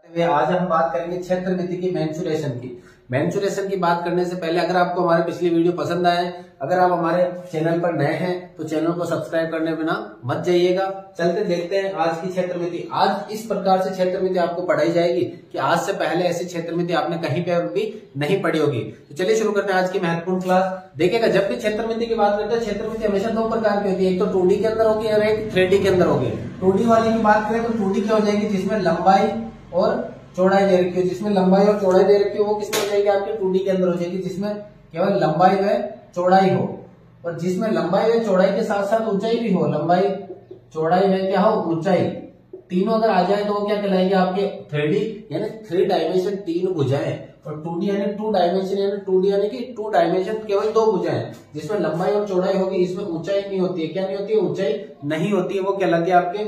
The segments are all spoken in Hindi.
आज हम बात करेंगे क्षेत्रमिति की मेंसुरेशन की। मेंसुरेशन की बात करने से पहले अगर आपको हमारे पिछली वीडियो पसंद आए, अगर आप हमारे चैनल पर नए हैं तो चैनल को सब्सक्राइब करने बिना मत जाइएगा। चलते देखते हैं आज की क्षेत्रमिति। आज इस प्रकार से क्षेत्रमिति आपको पढ़ाई जाएगी कि आज से पहले ऐसी क्षेत्रमिति आपने कहीं पर भी नहीं पढ़ी होगी। तो चलिए शुरू करते हैं आज की महत्वपूर्ण क्लास। देखिएगा, जब भी क्षेत्रमिति की बात करते हैं, क्षेत्रमिति हमेशा दो प्रकार की होती है, एक तो 2D के अंदर होगी और एक 3D के अंदर होगी। 2D वाले की बात करें तो 2D क्या हो जाएगी, जिसमें लंबाई और चौड़ाई दे रखी हो, जिसमें लंबाई और चौड़ाई दे रखी हो वो किसमें हो जाएगी, आपके 2D के अंदर हो जाएगी, जिसमें केवल लंबाई व चौड़ाई हो। और जिसमें लंबाई व चौड़ाई के साथ साथ ऊंचाई भी हो, लंबाई चौड़ाई व क्या हो, ऊंचाई, तीनों अगर आ जाए तो वो क्या कहलाएगी, आपके 3D यानी 3 डायमेंशन, 3 भुजाएं। और 2D यानी 2 डायमेंशन, यानी 2D यानी कि 2 डायमेंशन केवल 2 भुजाएं, जिसमें लंबाई और चौड़ाई होगी, इसमें ऊंचाई नहीं होती है। क्या नहीं होती है, ऊंचाई नहीं होती है, वो कहलाती है आपके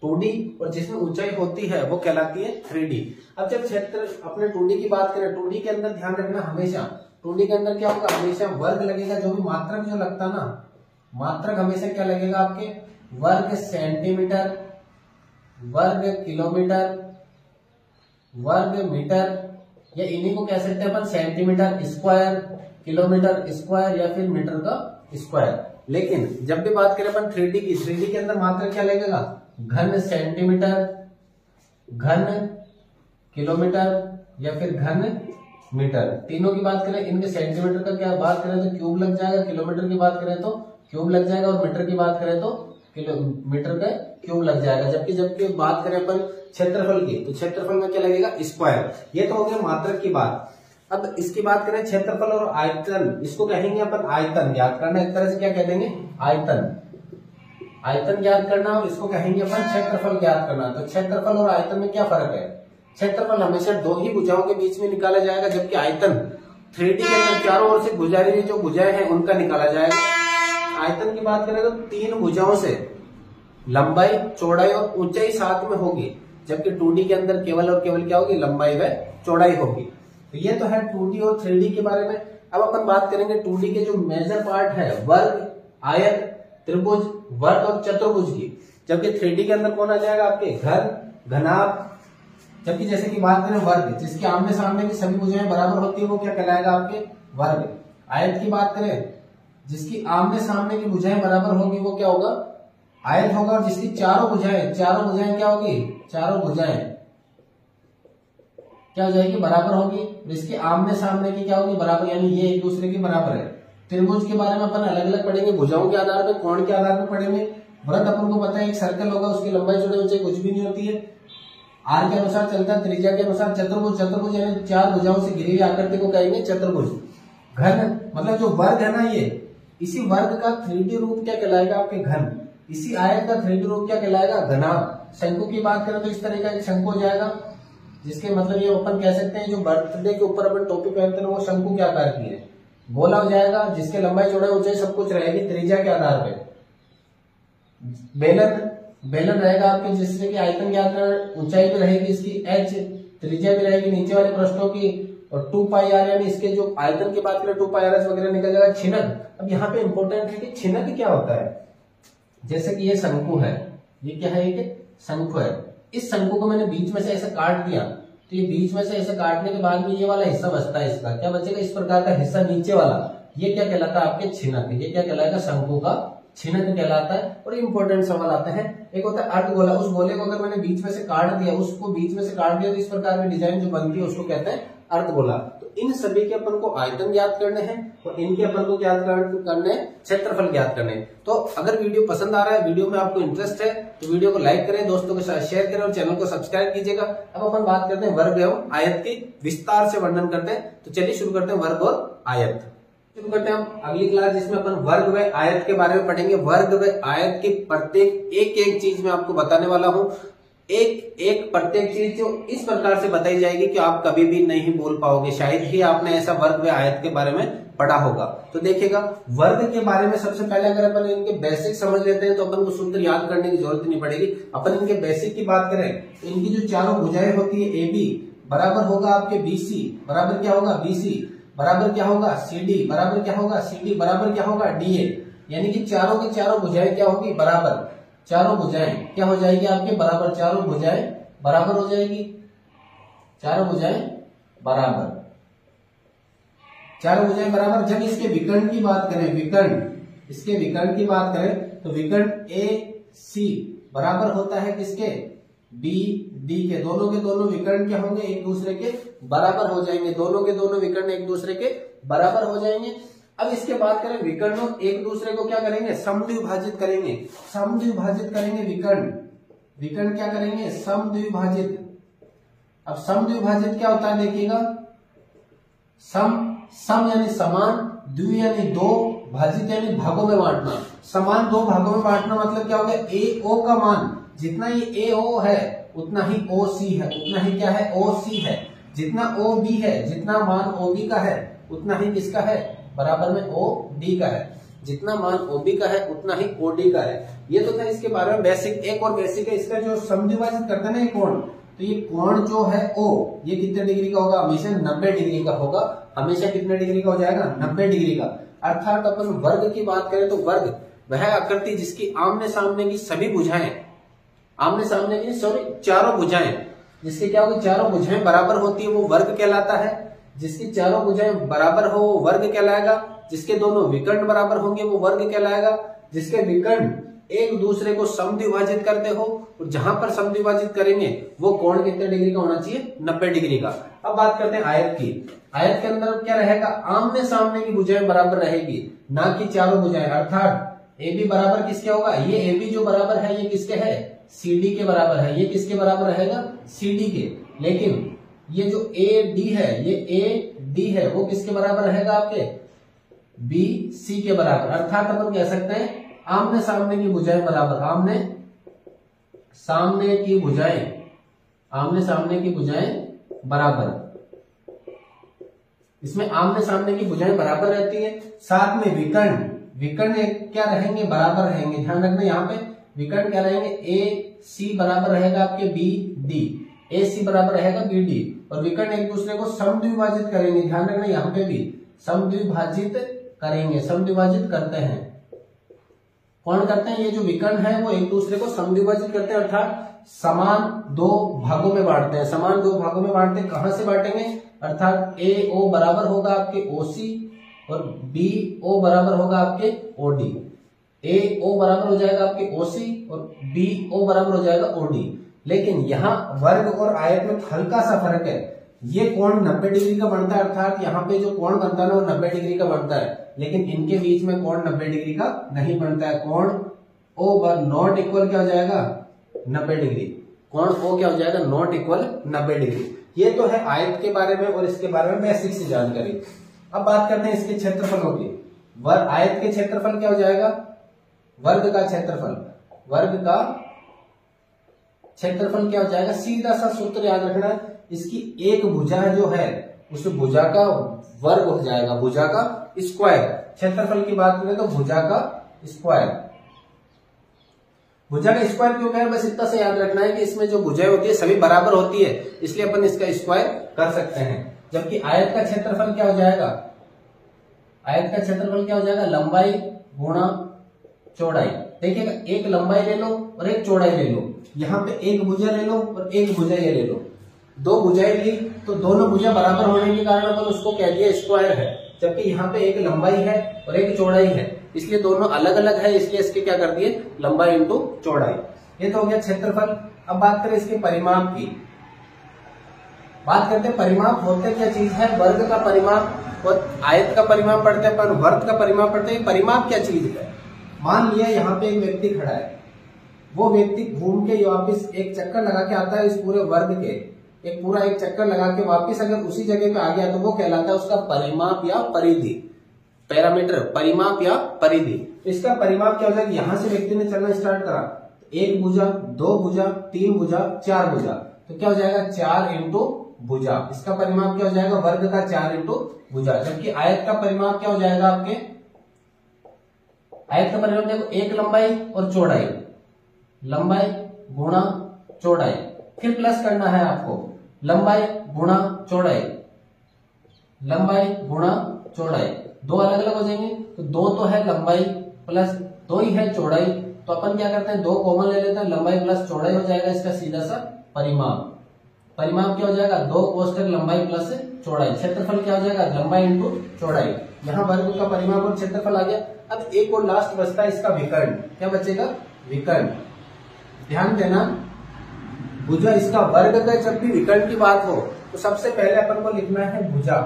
2D। और जिसमें ऊंचाई होती है वो कहलाती है 3D। अब जब क्षेत्र अपने 2D की बात करें, 2D के अंदर ध्यान रखना हमेशा, 2D के अंदर क्या होगा, हमेशा वर्ग लगेगा। जो भी मात्रक जो लगता ना, मात्रक हमेशा क्या लगेगा, आपके वर्ग सेंटीमीटर, वर्ग किलोमीटर, वर्ग मीटर, या इन्हीं को कह सकते हैं अपन सेंटीमीटर स्क्वायर, किलोमीटर स्क्वायर, या फिर मीटर का स्क्वायर। लेकिन जब भी बात करें अपन 3D की, 3D के अंदर मात्रक क्या लगेगा, घन सेंटीमीटर, घन किलोमीटर, या फिर घन मीटर। तीनों की बात करें, इनके सेंटीमीटर का क्या बात करें तो क्यूब लग जाएगा, किलोमीटर की बात करें तो क्यूब लग जाएगा, और मीटर की बात करें तो किलोमीटर का क्यूब लग जाएगा। जबकि बात करें अपन क्षेत्रफल की, तो क्षेत्रफल में क्या लगेगा, स्क्वायर। ये तो हो गया मात्रक की बात। अब इसकी बात करें क्षेत्रफल और आयतन, इसको कहेंगे अपन आयतन। याद करना, एक तरह से क्या कह देंगे, आयतन। आयतन ज्ञात करना, और इसको कहेंगे अपन क्षेत्रफल ज्ञात करना। तो क्षेत्रफल और आयतन में क्या फर्क है, क्षेत्रफल हमेशा 2 ही भुजाओं के बीच में निकाला जाएगा, जबकि आयतन 3D के अंदर चारों ओर से भुजाएं, जो भुजाएं हैं उनका निकाला जाएगा। आयतन की बात करें तो 3 भुजाओं से लंबाई, चौड़ाई और ऊंचाई साथ में होगी, जबकि 2D के अंदर केवल और केवल क्या होगी, लंबाई व चौड़ाई होगी। तो ये तो है 2D और 3D के बारे में। अब अपन बात करेंगे 2D के जो मेजर पार्ट है, वर्ग, आयत, त्रिभुज, वर्ग और चतुर्भुज की। जबकि 3D के अंदर कौन आ जाएगा, आपके घन, घनाभ। जबकि जैसे कि बात करें वर्ग, जिसके आमने सामने की सभी भुजाएं बराबर होती है वो क्या कहलाएगा, आपके वर्ग। आयत की बात करें, जिसकी आमने सामने की भुजाएं बराबर होगी वो क्या होगा, आयत होगा। और जिसकी चारों भुजाएं क्या होगी, चारों भुजाएं क्या हो जाएगी, बराबर होगी। इसके आमने सामने की क्या होगी, बराबर, यानी ये एक दूसरे के बराबर है। त्रिभुज के बारे में अपन अलग अलग पढ़ेंगे, भुजाओं के आधार पर, कोण के आधार पर पढ़ेंगे। वृत्त अपन को पता है, एक सर्कल होगा, उसकी लंबाई चौड़ाई ऊंचाई कुछ भी नहीं होती है, आर के अनुसार चलता है, त्रिज्या के अनुसार। चतुर्भुज, चतुर्भुज यानी 4 भुजाओं से घिरी हुई आकृति को कहेंगे चतुर्भुज। घन मतलब जो वर्ग है ना, ये इसी वर्ग का 3D रूप क्या कहलाएगा, आपके घन। इसी आयत का 3D रूप क्या कहलाएगा, घनाभ। शंकु की बात करें तो इस तरह का एक शंकु हो जाएगा, जिसके मतलब ये अपन कह सकते हैं, जो बर्थडे के ऊपर अपन टोपी पहनते हैं वो शंकु के आकार की है। गोला हो जाएगा, जिसके लंबाई चौड़ाई ऊंचाई सब कुछ रहेगी त्रिज्या के आधार पे। बेलन, बेलन रहेगा आपके, जिससे कि आयतन ज्ञात करना, ऊंचाई भी रहेगी इसकी h, त्रिज्या भी रहेगी नीचे वाले पृष्ठों की, और 2πr यानी इसके जो आयतन की बात करें 2πrs वगैरह निकल जाएगा। छिनक, अब यहाँ पे इंपॉर्टेंट है कि छिनक क्या होता है। जैसे कि ये शंकु है, ये क्या है, एक शंकु है। इस शंकु को मैंने बीच में से ऐसे काट दिया, तो ये बीच में से ऐसे काटने के बाद में ये वाला हिस्सा बचता है, इसका क्या बचेगा, इस प्रकार का हिस्सा नीचे वाला, ये क्या कहलाता है, आपके छिनक। ये क्या कहलाएगा, शंकु का छिनक कहलाता है। और इंपॉर्टेंट सवाल आते हैं, एक होता है अर्धगोला। उस गोले को अगर मैंने बीच में से काट दिया, उसको बीच में से काट दिया तो इस प्रकार की डिजाइन जो बनती है उसको कहते हैं अर्धगोला। तो इन सभी के अपन को आयतन ज्ञात करने हैं, और इनके अपन को ज्ञात करने क्षेत्रफल ज्ञात करने। तो अगर वीडियो पसंद आ रहा है, वीडियो में आपको इंटरेस्ट है, तो वीडियो को लाइक करें, दोस्तों के साथ शेयर करें, और चैनल को सब्सक्राइब कीजिएगा। अब अपन बात करते हैं वर्ग एवं आयत की, विस्तार से वर्णन करते हैं। तो चलिए शुरू करते हैं वर्ग और आयत। शुरू करते हैं हम अगली क्लास, जिसमें अपन वर्ग व आयत के बारे में पढ़ेंगे। वर्ग व आयत की प्रत्येक एक चीज मैं आपको बताने वाला हूँ। एक प्रत्येक चीज जो इस प्रकार से बताई जाएगी कि आप कभी भी नहीं बोल पाओगे। शायद ही आपने ऐसा वर्ग व आयत के बारे में पढ़ा होगा। तो देखिएगा, वर्ग के बारे में सबसे पहले अगर अपन इनके बेसिक समझ लेते हैं तो अपन को सूत्र याद करने की जरूरत नहीं पड़ेगी। अपन इनके बेसिक की बात करें तो इनकी जो चारों भुजाएं होती है, AB बराबर होगा आपके BC, बराबर क्या होगा, BC बराबर क्या होगा, CD बराबर क्या होगा, CD बराबर क्या होगा, DA। यानी कि चारों की चारों भुजाएं क्या होगी, बराबर। चारों भुजाएं क्या हो जाएगी आपके, बराबर। चारों भुजाएं बराबर हो जाएगी। चारों भुजाएं बराबर, चारों भुजाएं बराबर। जब इसके विकर्ण की बात करें, विकर्ण, इसके विकर्ण की बात करें तो विकर्ण ए सी बराबर होता है किसके, बी डी के। दोनों के दोनों विकर्ण क्या होंगे, एक दूसरे के बराबर हो जाएंगे। दोनों के दोनों विकर्ण एक दूसरे के बराबर हो जाएंगे। अब इसके बात करें विकर्णों एक दूसरे को क्या करेंगे, समद्विभाजित करेंगे, समद्विभाजित करेंगे विकर्ण, विकर्ण क्या करेंगे, समद्विभाजित। अब समद्विभाजित क्या होता है देखिएगा, सम यानी समान, द्वि यानी दो, भाजित यानी भागों में बांटना। समान दो भागों में बांटना मतलब क्या हो गया, ए ओ का मान जितना ये ए ओ है उतना ही ओ सी है, उतना ही क्या है, ओ सी है। जितना ओ बी है, जितना मान ओ बी का है उतना ही किसका है, बराबर में ओ डी का है। जितना मान ओ बी का है उतना ही ओ डी का है। ये तो था इसके बारे में बेसिक। एक और बेसिक है इसका, जो समद्विभाजित करते हैं ना ये कोण, तो ये कोण जो है ओ, ये कितने डिग्री का होगा, हमेशा 90 डिग्री का होगा। हमेशा कितने डिग्री का हो जाएगा, 90 डिग्री का। अर्थात अपन वर्ग की बात करें तो वर्ग वह आकृति जिसकी आमने सामने की सभी भुजाएं, आमने सामने की सॉरी चारों भुजाएं, जिसकी क्या होगी, चारों भुजाएं बराबर होती है वो वर्ग कहलाता है। जिसकी चारों भुजाएं बराबर हो वो वर्ग कहलाएगा। जिसके दोनों विकर्ण बराबर होंगे वो वर्ग कहलाएगा। जिसके विकर्ण एक दूसरे को समद्विभाजित करते हो, और जहां पर समद्विभाजित करेंगे वो कोण कितने डिग्री का होना चाहिए, 90 डिग्री का। अब बात करते हैं आयत की। आयत के अंदर क्या रहेगा, आमने सामने की भुजाएं बराबर रहेगी, ना कि चारों भुजाएं। अर्थात ए बी बराबर किसके होगा, ये ए बी जो बराबर है ये किसके है, सी डी के बराबर है। ये किसके बराबर रहेगा, सी डी के। लेकिन ये जो ए डी है, ये ए डी है, वो किसके बराबर रहेगा, आपके बी सी के बराबर। अर्थात अपन कह सकते हैं आमने सामने की भुजाएं बराबर, आमने सामने की भुजाएं, आमने सामने की भुजाएं बराबर। इसमें आमने सामने की भुजाएं बराबर रहती है। साथ में विकर्ण, विकर्ण क्या रहेंगे, बराबर रहेंगे। ध्यान रखना यहाँ पे विकर्ण क्या रहेंगे, ए सी बराबर रहेगा आपके बी डी, ए सी बराबर रहेगा बी डी। और विकर्ण एक दूसरे को समद्विभाजित करेंगे। ध्यान रखना यहाँ पे भी समद्विभाजित करेंगे, समद्विभाजित करते हैं। कौन करते हैं, ये जो विकर्ण है वो एक दूसरे को समद्विभाजित करते हैं, अर्थात समान दो भागों में बांटते हैं। समान दो भागों में बांटते हैं, कहां से बांटेंगे, अर्थात ए ओ बराबर होगा आपके ओ सी और बी ओ बराबर होगा आपके ओ डी। ए ओ बराबर हो जाएगा आपके ओ सी और बी ओ बराबर हो जाएगा ओ डी। लेकिन यहाँ वर्ग और आयत में हल्का सा फर्क है। ये कोण 90 डिग्री का बनता है, अर्थात यहाँ पे जो कोण बनता है ना वो 90 डिग्री का बनता है। लेकिन इनके बीच में कोण 90 डिग्री का नहीं बनता है। कोण ओ नॉट इक्वल क्या हो जाएगा, 90 डिग्री। कोण ओ क्या हो जाएगा, नॉट इक्वल 90 डिग्री। ये तो है आयत के बारे में और इसके बारे में बेसिक सी जानकारी। अब बात करते हैं इसके क्षेत्रफलों की। आयत के क्षेत्रफल क्या हो जाएगा, वर्ग का क्षेत्रफल, वर्ग का क्षेत्रफल क्या हो जाएगा, सीधा सा सूत्र याद रखना, इसकी एक भुजा जो है उस भुजा का वर्ग हो जाएगा, भुजा का स्क्वायर। क्षेत्रफल की बात करें तो भुजा का स्क्वायर। भुजा का स्क्वायर क्यों कहें, बस इतना से याद रखना है कि इसमें जो भुजाएं होती है सभी बराबर होती है, इसलिए अपन इसका स्क्वायर कर सकते हैं। जबकि आयत का क्षेत्रफल क्या हो जाएगा, आयत का क्षेत्रफल क्या हो जाएगा, लंबाई गुणा चौड़ाई। देखिएगा, एक लंबाई ले लो और एक चौड़ाई ले लो। यहाँ पे एक भुजा ले लो और एक भुजा ये ले लो। दो भुजाएं ली तो दोनों भुजा बराबर होने के कारण अपन उसको कह दिया स्क्वायर है। जबकि यहाँ पे एक लंबाई है और एक चौड़ाई है, इसलिए दोनों अलग अलग है, इसलिए इसके क्या कर दिए, लंबाई इंटू चौड़ाई। ये तो हो गया क्षेत्रफल। अब बात करें इसके परिमाप की। बात करते हैं परिमाप होते क्या चीज है, वर्ग का परिमाप और आयत का परिमाप पढ़ते हैं, पर वर्ग का परिमाप पढ़ते हैं। परिमाप क्या चीज है, मान लिया यहाँ पे एक व्यक्ति खड़ा है, वो व्यक्ति घूम के वापिस एक चक्कर लगा के आता है इस पूरे वर्ग के, एक पूरा एक चक्कर लगा के वापिस अगर उसी जगह पे आ गया तो वो कहलाता है उसका परिमाप या परिधि। पैरामीटर, परिमाप या परिधि। इसका परिमाप क्या हो जाएगा, यहां से व्यक्ति ने चलना स्टार्ट करा, एक भुजा, दो भुजा, तीन भुजा, चार भुजा, तो क्या हो जाएगा 4 इंटू भुजा। इसका परिमाप क्या हो जाएगा, वर्ग का 4 इंटू भुजा। जबकि आयत का परिमाप क्या हो जाएगा आपके, आयत का परिमाप देखो, एक लंबाई और चौड़ाई, लंबाई गुणा चौड़ाई, फिर प्लस करना है आपको, लंबाई गुणा चौड़ाई, लंबाई गुणा चौड़ाई। दो अलग अलग हो जाएंगे, तो दो तो है लंबाई प्लस दो ही है चौड़ाई, तो अपन क्या करते हैं, दो कॉमन ले लेते हैं, लंबाई प्लस चौड़ाई हो जाएगा इसका सीधा सा परिमाप। परिमाप क्या हो जाएगा 2 कोष्ठक लंबाई प्लस चौड़ाई। क्षेत्रफल क्या हो जाएगा लंबाई इंटू चौड़ाई। यहाँ वर्ग का परिमाप और क्षेत्रफल आ गया। अब एक और लास्ट बचता है इसका विकर्ण। क्या बचेगा विकर्ण। ध्यान देना भुजा इसका वर्ग का जब भी विकर्ण की बात हो तो सबसे पहले अपन को लिखना है भुजा।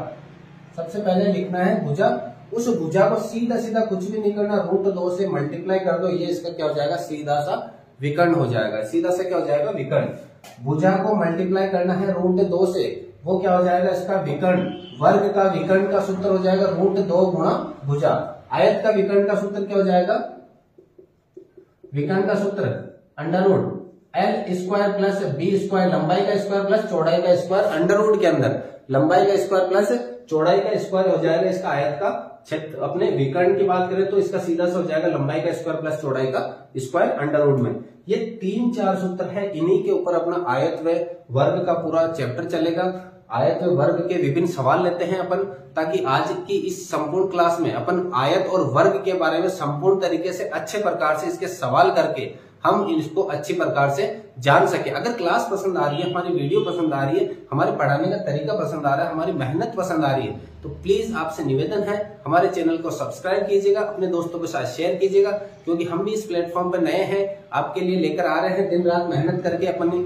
सबसे पहले लिखना है भुजा। उस भुजा को सीधा सीधा कुछ भी नहीं करना, √2 से मल्टीप्लाई कर दो, ये इसका क्या हो जाएगा सीधा सा विकर्ण हो जाएगा। सीधा से क्या हो जाएगा विकर्ण। भुजा को मल्टीप्लाई करना है √2 से, वो क्या हो जाएगा इसका विकर्ण। वर्ग का विकर्ण का सूत्र हो जाएगा √2 गुणा भुजा। आयत का विकर्ण का सूत्र क्या हो जाएगा, विकर्ण का सूत्र √ L² प्लस B², लंबाई का स्क्वायर प्लस चौड़ाई का स्क्वायर, √ के अंदर लंबाई का स्क्वायर प्लस चौड़ाई का स्क्वायर हो जाएगा इसका आयत का क्षेत्र। अपने विकर्ण की बात करें तो इसका सीधा सा हो जाएगा लंबाई का स्क्वायर प्लस चौड़ाई का स्क्वायर √ में। ये 3-4 सूत्र है, इन्हीं के ऊपर अपना आयत व वर्ग का पूरा चैप्टर चलेगा। आयत व वर्ग के विभिन्न सवाल लेते हैं अपन, ताकि आज की इस संपूर्ण क्लास में अपन आयत और वर्ग के बारे में संपूर्ण तरीके से अच्छे प्रकार से इसके सवाल करके हम इसको अच्छी प्रकार से जान सके। अगर क्लास पसंद आ रही है, हमारी वीडियो पसंद आ रही है, हमारे पढ़ाने का तरीका पसंद आ रहा है, हमारी मेहनत पसंद आ रही है, तो प्लीज आपसे निवेदन है हमारे चैनल को सब्सक्राइब कीजिएगा, अपने दोस्तों के साथ शेयर कीजिएगा, क्योंकि हम भी इस प्लेटफॉर्म पर नए हैं, आपके लिए लेकर आ रहे हैं। दिन रात मेहनत करके अपनी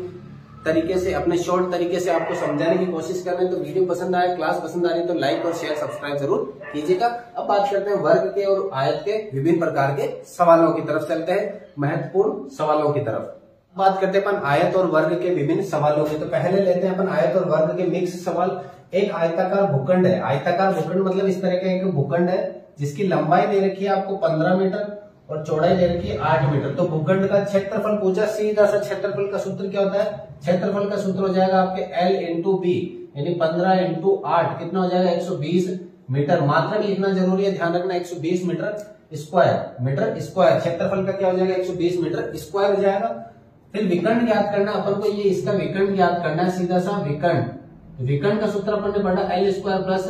तरीके से, अपने शॉर्ट तरीके से आपको समझाने की कोशिश कर रहे हैं। तो वीडियो पसंद आए, क्लास पसंद आ रही है तो लाइक और शेयर सब्सक्राइब जरूर कीजिएगा। अब बात करते हैं वर्ग के और आयत के विभिन्न प्रकार के सवालों की तरफ चलते हैं, महत्वपूर्ण सवालों की तरफ। बात करते हैं अपन आयत और वर्ग के विभिन्न सवालों की। तो पहले लेते हैं अपन आयत और वर्ग के मिक्स सवाल। एक आयताकार भूखंड है। आयताकार भूखंड मतलब इस तरह का एक भूखंड है जिसकी लंबाई दे रखी है आपको 15 मीटर और चौड़ाई दे रखी है 8 मीटर। तो भूखंड का क्षेत्रफल पूछा, सीधा सा क्षेत्रफल का सूत्र क्या होता है, क्षेत्रफल का सूत्र हो जाएगा आपके L × B, यानी 15 × 8 कितना हो जाएगा 120 मीटर। मात्रक लिखना जरूरी है, ध्यान रखना 120 मीटर स्क्वायर। क्षेत्रफल का क्या हो जाएगा 120 मीटर स्क्वायर हो जाएगा। फिर विकर्ण ज्ञात करना अपन को, ये इसका विकर्ण ज्ञात करना है, सीधा सा विकर्ण। विकर्ण का सूत्र अपन ने पढ़ा L² प्लस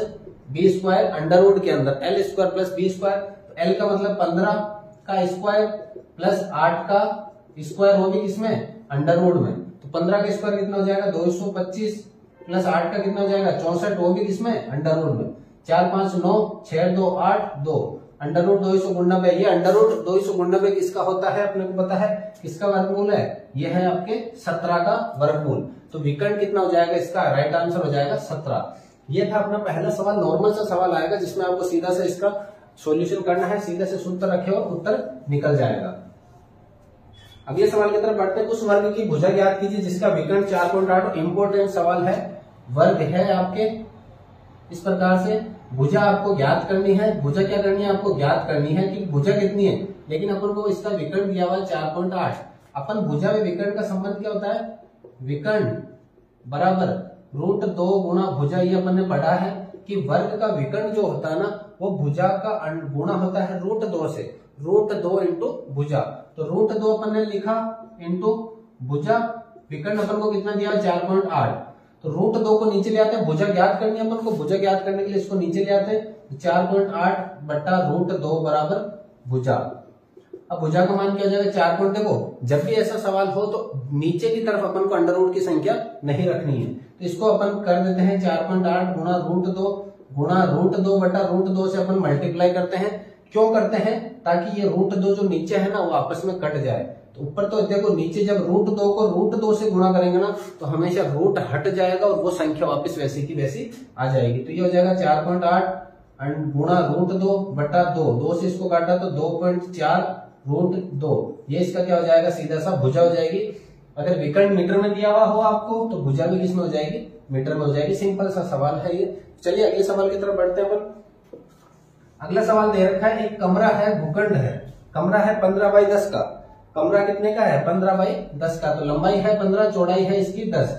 B² √ के अंदर L² प्लस B²। L का मतलब 15 का स्क्वायर प्लस 8 का स्क्वायर, वो भी किसमें √ में। तो 15 का स्क्वायर कितना हो जाएगा 225 प्लस 8 का कितना हो जाएगा 64, वो भी किसमें √ में। 4 5 9 6 2 8 2 √ 290। ये √ 290 किसका होता है अपने को पता है, किसका वर्गमूल है, ये है आपके 17 का वर्गमूल। तो विकर्ण कितना हो जाएगा इसका, राइट आंसर हो जाएगा 17। ये था अपना पहला सवाल। नॉर्मल सा सवाल आएगा जिसमें आपको सीधा से इसका सॉल्यूशन करना है, सीधे से सूत्र रखे और उत्तर निकल जाएगा। अगले सवाल की तरफ बढ़ते हैं। उस वर्ग की भुजा ज्ञात कीजिए जिसका विकर्ण 4.8। इंपोर्टेंट सवाल है, वर्ग है आपके इस प्रकार से, भुजा आपको ज्ञात करनी है। भुजा क्या करनी है आपको, ज्ञात करनी है कि भुजा कितनी है, लेकिन अपन को इसका विकर्ण दिया हुआ है 4.8। अपन भुजा में विकर्ण का संबंध क्या होता है, विकर्ण बराबर √2 गुणा भुजा। ये अपन ने पढ़ा है कि वर्ग का विकर्ण जो होता है ना, वो भुजा का गुणा होता है √2 से, √2 इंटू भुजा। तो √2 अपन ने लिखा इंटू भुजा। विकर्ण अपन को कितना दिया 4.8। तो √2 को नीचे ले आते हैं, भुजा ज्ञात करनी है अपन को। भुजा ज्ञात करने के लिए इसको नीचे ले आते हैं। 4.8 बटा √2 बराबर भुजा। अब भुजा का मान क्या हो जाएगा 4 पॉइंट। देखो जब भी ऐसा सवाल हो तो नीचे की तरफ अपन को √ की संख्या नहीं रखनी है, तो इसको अपन कर देते हैं 4.8 गुणा √2 बटा √2 से अपन मल्टीप्लाई करते हैं। क्यों करते हैं, ताकि ये √2 जो नीचे है ना वो आपस में कट जाए। तो ऊपर तो देखो, नीचे जब √2 को √2 से गुणा करेंगे ना तो हमेशा रूट हट जाएगा और वो संख्या वापस वैसी की वैसी आ जाएगी। तो ये हो जाएगा 4.8 गुणा √2 बटा 2 से इसको काटा तो 2.4 √2। ये इसका क्या हो जाएगा, सीधा सा भुजा हो जाएगी। अगर विकर्ण मीटर में दिया हुआ हो आपको तो भुजा भी किसमें हो जाएगी, मीटर में हो जाएगी। सिंपल सा सवाल है ये। चलिए अगले सवाल की तरफ बढ़ते हैं अपन। अगला सवाल दे रखा है, एक कमरा है, भूखंड है, कमरा है 15x10 का। कमरा कितने का है 15x10 का। तो लंबाई है 15, चौड़ाई है इसकी 10,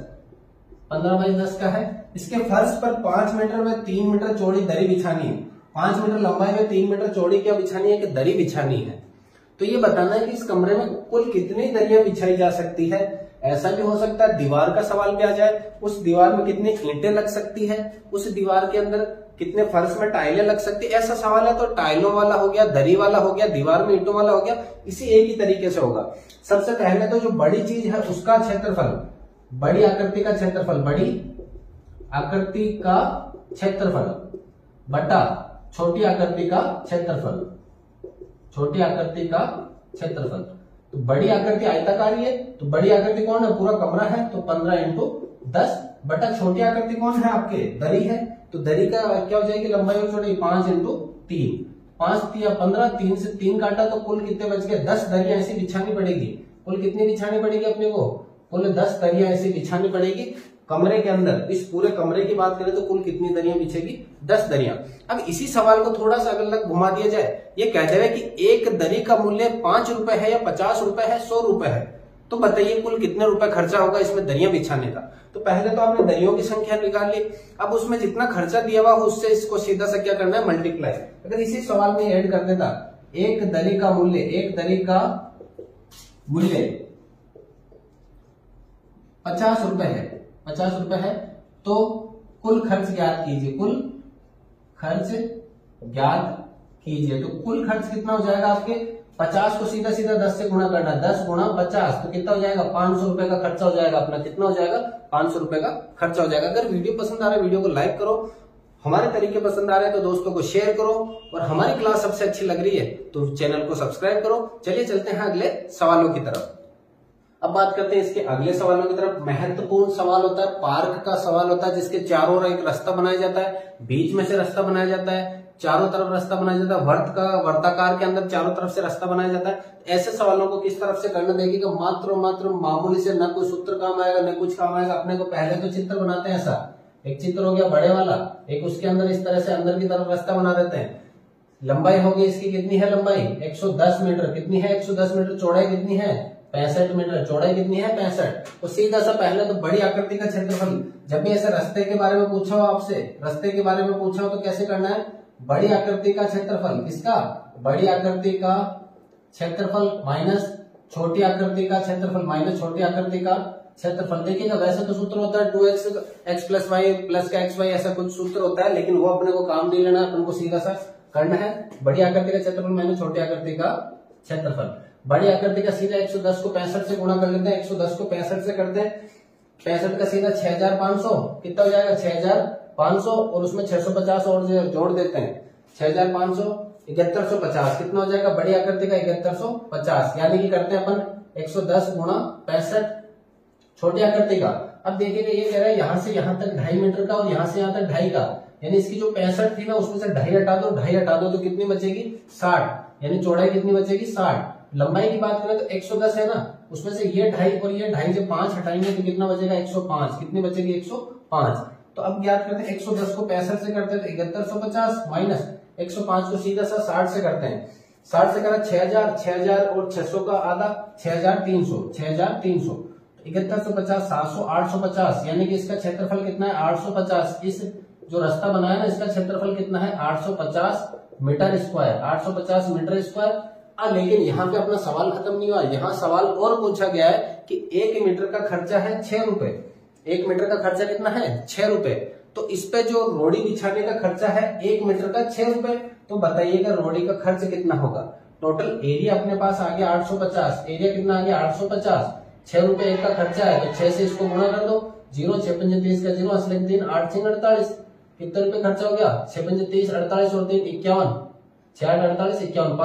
15x10 का है। इसके फर्श पर 5 मीटर में 3 मीटर चौड़ी दरी बिछानी है। 5 मीटर लंबाई में 3 मीटर चौड़ी क्या बिछानी है, कि दरी बिछानी है। तो ये बताना है कि इस कमरे में कुल कितनी दरियां बिछाई जा सकती है। ऐसा भी हो सकता है दीवार का सवाल भी आ जाए, उस दीवार में कितनी ईंटें लग सकती है, उस दीवार के अंदर कितने फर्श में टाइलें लग सकती है। ऐसा सवाल है तो टाइलों वाला हो गया, दरी वाला हो गया, दीवार में ईंटों वाला हो गया, इसी एक ही तरीके से होगा। सबसे पहले तो जो बड़ी चीज है उसका क्षेत्रफल, बड़ी आकृति का क्षेत्रफल, बड़ी आकृति का क्षेत्रफल बटा छोटी आकृति का क्षेत्रफल, छोटी आकृति का क्षेत्रफल। तो बड़ी आकृति आयताकारी है, तो बड़ी आकृति कौन है, पूरा कमरा है, तो 15 इंटू 10 बटा छोटी आकृति कौन है आपके, दरी है, तो दरी का क्या हो जाएगी लंबाई और चौड़ाई 5 इंटू 3, 5 या 15, 3 से 3 काटा तो कुल कितने बच गए, 10 दरियां ऐसी बिछानी पड़ेगी। कुल कितनी बिछानी पड़ेगी अपने को, कुल 10 दरियां ऐसी बिछानी पड़ेगी कमरे के अंदर। इस पूरे कमरे की बात करें तो कुल कितनी दरियां बिछेगी, 10 दरियां। अब इसी सवाल को थोड़ा सा अगर तक घुमा दिया जाए, ये कह देवे कि एक दरी का मूल्य 5 रुपए है या 50 रुपए है, 100 रुपए है, तो बताइए कुल कितने रुपए खर्चा होगा इसमें दरियां बिछाने का। तो पहले तो आपने दरियों की संख्या निकाल ली, अब उसमें जितना खर्चा दिया हुआ हो उससे इसको सीधा सा क्या करना है, मल्टीप्लाई। अगर इसी सवाल में ऐड कर देता, एक दरी का मूल्य, एक दरी का मूल्य 50 रुपए है, 50 रुपए है, तो कुल खर्च ज्ञात कीजिए, कुल खर्च ज्ञात कीजिए। तो कुल खर्च कितना हो जाएगा आपके, 50 को सीधा सीधा 10 से गुणा करना, 10 गुणा 50 तो कितना हो जाएगा, 500 रुपए का खर्चा हो जाएगा अपना। कितना हो जाएगा, 500 रुपए का खर्चा हो जाएगा। अगर वीडियो पसंद आ रहा है वीडियो को लाइक करो, हमारे तरीके पसंद आ रहे हैं तो दोस्तों को शेयर करो, और हमारी क्लास सबसे अच्छी लग रही है तो चैनल को सब्सक्राइब करो। चलिए चलते हैं अगले सवालों की तरफ। अब बात करते हैं इसके अगले सवालों की तरफ। महत्वपूर्ण सवाल होता है, पार्क का सवाल होता है, जिसके चारों ओर एक रास्ता बनाया जाता है, बीच में से रास्ता बनाया जाता है, चारों तरफ रास्ता बनाया जाता है, वर्ताकार के अंदर चारों तरफ से रास्ता बनाया जाता है। ऐसे सवालों को किस तरफ से करना देखिएगा, मात्र मामूली से, न कोई सूत्र काम आएगा न कुछ काम आएगा। अपने को पहले तो चित्र बनाते हैं, ऐसा एक चित्र हो गया बड़े वाला, एक उसके अंदर इस तरह से अंदर की तरफ रास्ता बना देते हैं। लंबाई होगी इसकी, कितनी है लंबाई, 110 मीटर, कितनी है 110 मीटर, चौड़ाई कितनी है 65 मीटर, चौड़ाई कितनी है 65। तो सीधा सा पहले तो बड़ी आकृति का क्षेत्रफल, जब भी ऐसे रास्ते के बारे में पूछा हो आपसे, रास्ते के बारे में पूछा हो तो कैसे करना है, बड़ी आकृति का क्षेत्रफल, किसका, बड़ी आकृति का क्षेत्रफल माइनस छोटी आकृति का क्षेत्रफल, माइनस छोटी आकृति का क्षेत्रफल। देखिएगा वैसे तो सूत्र होता है 2x x plus Y plus का xy, ऐसा कुछ सूत्र होता है, लेकिन वो अपने को काम नहीं लेना है, अपन को सीधा सा करना है बड़ी आकृति का क्षेत्रफल माइनस छोटी आकृति का क्षेत्रफल। बड़ी आकृति का सीधा 110 को 65 से गुणा कर लेते हैं, 110 को 65 से करते हैं, 65 का सीधा 6500, कितना हो जाएगा 6500, और उसमें 650 और जोड़ देते हैं, 6500 7150, कितना हो जाएगा बड़ी आकृति का 7150, यानी कि करते हैं अपन 110 गुणा 65 छोटी आकृति का। अब देखिएगा ये कह रहा है यहाँ से यहाँ तक 2.5 मीटर का और यहाँ से यहाँ तक 2.5 का, यानी इसकी जो 65 थी ना उसमें से 2.5 हटा दो, 2.5 हटा दो तो कितनी बचेगी 60, यानी चौड़ाई कितनी बचेगी 60। लंबाई की बात करें तो 110 है ना, उसमें से ये 2.5 और ये 2.5 जब 5 हटाएंगे तो कितना बचेगा 105, कितनी बचेगी 105। तो अब याद करते हैं 110 को 65 से करते हैं तो 7150 माइनस 105 को सीधा सा 60 से करते हैं, 60 से करा 6000 और 600 का आधा 6300, 7150 700 850, यानी कि इसका क्षेत्रफल कितना है 850। इस जो रास्ता बनाया ना इसका क्षेत्रफल कितना है 850 मीटर स्क्वायर, 850 मीटर स्क्वायर। लेकिन यहाँ पे अपना सवाल खत्म नहीं हुआ, यहाँ सवाल और पूछा गया है कि 1 मीटर का खर्चा है 6 रुपए, 1 मीटर का खर्चा कितना है 6 रुपए। तो इस पे जो रोड़ी बिछाने का खर्चा है 1 मीटर का 6 रुपए, तो बताइएगा रोड़ी का खर्च कितना होगा। टोटल एरिया अपने पास आ गया 850, एरिया कितना आ गया 850, 6 रुपए एक का खर्चा है तो 6 से इसको गुणा कर दो, 0 6 5 30 का 0 असलिक 3 8 6 48, कितने रुपए खर्चा हो गया 6 5 30 48 और 3 51, 6 8 48 51,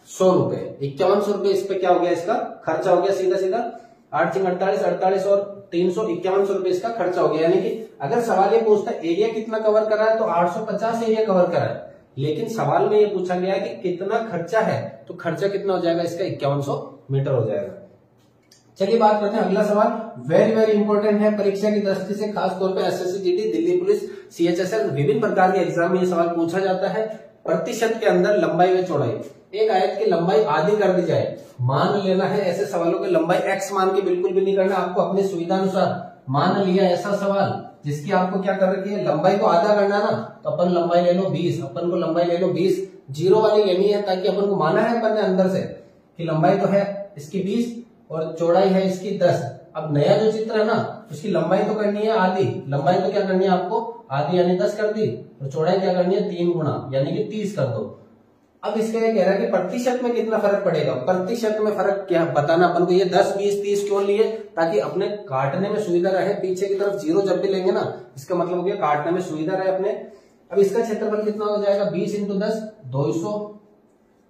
5100 रुपए, 5100 रुपए इस पे क्या हो गया इसका खर्चा हो गया, सीधा सीधा 8 6 48 48 और 300 5100 रुपए इसका खर्चा हो गया। यानी कि अगर सवाल ये पूछता है एरिया कितना कवर करा है तो 850 एरिया कवर करा है, लेकिन सवाल में ये पूछा गया है कि कितना खर्चा है, तो खर्चा कितना हो जाएगा इसका 5100 मीटर हो जाएगा। चलिए बात करते हैं अगला सवाल, वेरी इंपॉर्टेंट है परीक्षा की दृष्टि से, खास तौर पे SSC GD, Delhi police, CHSL, विभिन्न प्रकार के एग्जाम में ये सवाल पूछा जाता है। प्रतिशत के अंदर लंबाई व चौड़ाई, एक आयत की लंबाई आधी कर दी जाए, मान लेना है। ऐसे सवालों की लंबाई x मान के बिल्कुल भी नहीं करना, आपको अपनी सुविधा अनुसार मान लिया ऐसा सवाल जिसकी आपको क्या कर रखी है लंबाई को आधा करना ना, तो अपन लंबाई ले लो 20, अपन को लंबाई ले लो 20, जीरो वाली लेनी है ताकि अपन को माना है अपन ने अंदर से कि लंबाई तो है इसकी 20 और चौड़ाई है इसकी 10। अब नया जो चित्र है ना उसकी लंबाई तो करनी है आधी, लंबाई तो क्या करनी है आपको आधी यानी 10 कर दी, और चौड़ाई क्या करनी है 3 गुना यानी कि 30 कर दो। अब इसका ये कह रहा है कि प्रतिशत में कितना फर्क पड़ेगा। प्रतिशत में फर्क क्या बताना अपन को, ये 10 20 30 क्यों लिए, ताकि अपने काटने में सुविधा रहे। पीछे की तरफ 0 जब भी लेंगे ना, इसका मतलब हो गया काटने में सुविधा रहे अपने। अब इसका क्षेत्रफल कितना हो जाएगा, 20 × 10 200,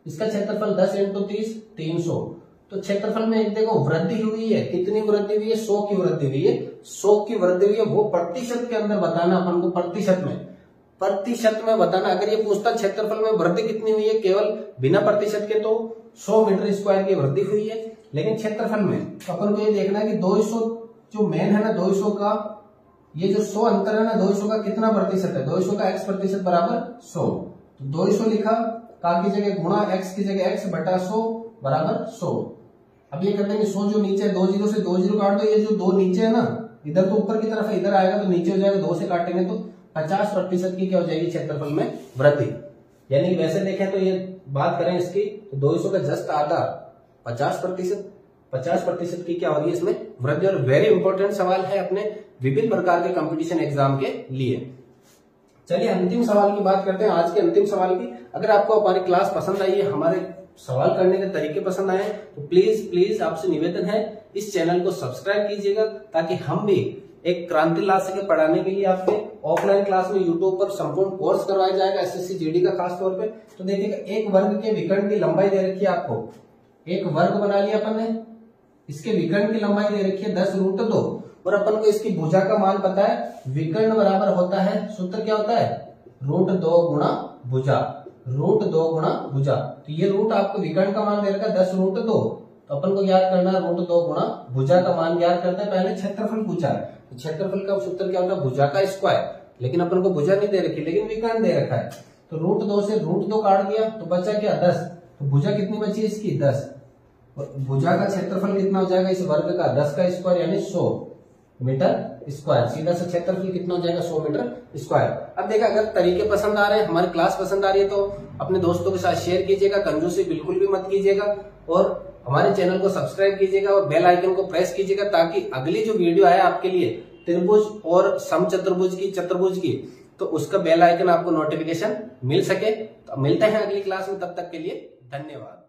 इसका क्षेत्रफल 10 × 30 300। तो क्षेत्रफल में एक देखो वृद्धि हुई है, कितनी वृद्धि हुई है, 100 की वृद्धि हुई है, 100 की वृद्धि हुई है। वो प्रतिशत के अंदर बताना अपन को, प्रतिशत में बताना। अगर ये पूछता क्षेत्रफल में वृद्धि कितनी हुई है, केवल बिना प्रतिशत के तो 100 मीटर स्क्वायर की वृद्धि हुई है, लेकिन क्षेत्रफल में तो अपन को ये देखना है कि 200 जो मेन है ना, 200 का ये जो 100 अंतर है ना, 200 का कितना प्रतिशत है, 200 का x प्रतिशत बराबर 100। तो 200 लिखा, का की जगह गुणा x की जगह x बटा 100 बराबर 100। अब ये कर देंगे 100 जो नीचे है, 2 0 से 2 0 काट दो, ये जो 2 नीचे है ना, इधर तो ऊपर की तरफ है, इधर आएगा तो नीचे हो जाएगा, 2 से काटेंगे तो 50% की क्या हो जाएगी क्षेत्रफल में वृद्धि। यानी कि वैसे देखें तो ये बात करें इसकी तो 200 का जस्ट आधा 50% की क्या हो रही है इसमें वृद्धि। और वेरी इंपॉर्टेंट सवाल है अपने विभिन्न प्रकार के कंपटीशन एग्जाम के लिए। चलिए अंतिम सवाल की बात करते हैं, आज के अंतिम सवाल की। अगर आपको हमारी क्लास पसंद आई है, हमारे सवाल करने के तरीके पसंद आए तो प्लीज आपसे निवेदन है इस चैनल को सब्सक्राइब कीजिएगा, ताकि हम भी एक क्रांति ला सके पढ़ाने के लिए। आपके ऑफलाइन क्लास में यूट्यूब पर संपूर्ण कोर्स करवाया जाएगा एसएससी जीडी का खास तौर पे। तो देखिएगा एक वर्ग के विकर्ण की लंबाई दे रखी है आपको, एक वर्ग बना लिया अपन ने, इसके विकर्ण की लंबाई दे रखी है 10√2 और अपन को इसकी भुजा का मान पता है। विकर्ण बराबर होता है, सूत्र क्या होता है, √2 गुणा भुजा, √2 गुणा भुजा। तो ये रूट आपको विकर्ण का मान दे रखा है 10√2, तो अपन को याद करना है √2 गुणा भुजा का मान याद करते हैं। पहले क्षेत्रफल पूछा है, तो क्षेत्रफल का सूत्र क्या होता है, भुजा का स्क्वायर, लेकिन अपन को भुजा नहीं दे रखी, लेकिन विकर्ण दे रखा है। तो √2 से √2 काट दिया तो बचा क्या 10, तो भुजा कितनी बची इसकी 10, और भुजा का क्षेत्रफल कितना हो जाएगा इस वर्ग का 10 का स्क्वायर यानी 100 मीटर स्क्वायर। सीधा सा क्षेत्रफल कितना हो जाएगा 100 मीटर स्क्वायर। अब देखा अगर तरीके पसंद आ रहे हैं, हमारी क्लास पसंद आ रही है तो अपने दोस्तों के साथ शेयर कीजिएगा, कंजूसी बिल्कुल भी मत कीजिएगा, और हमारे चैनल को सब्सक्राइब कीजिएगा और बेल आइकन को प्रेस कीजिएगा, ताकि अगली जो वीडियो आए आपके लिए त्रिभुज और समचतुर्भुज की, चतुर्भुज की, तो उसका बेल आइकन आपको नोटिफिकेशन मिल सके। तो मिलते हैं अगली क्लास में, तब तक के लिए धन्यवाद।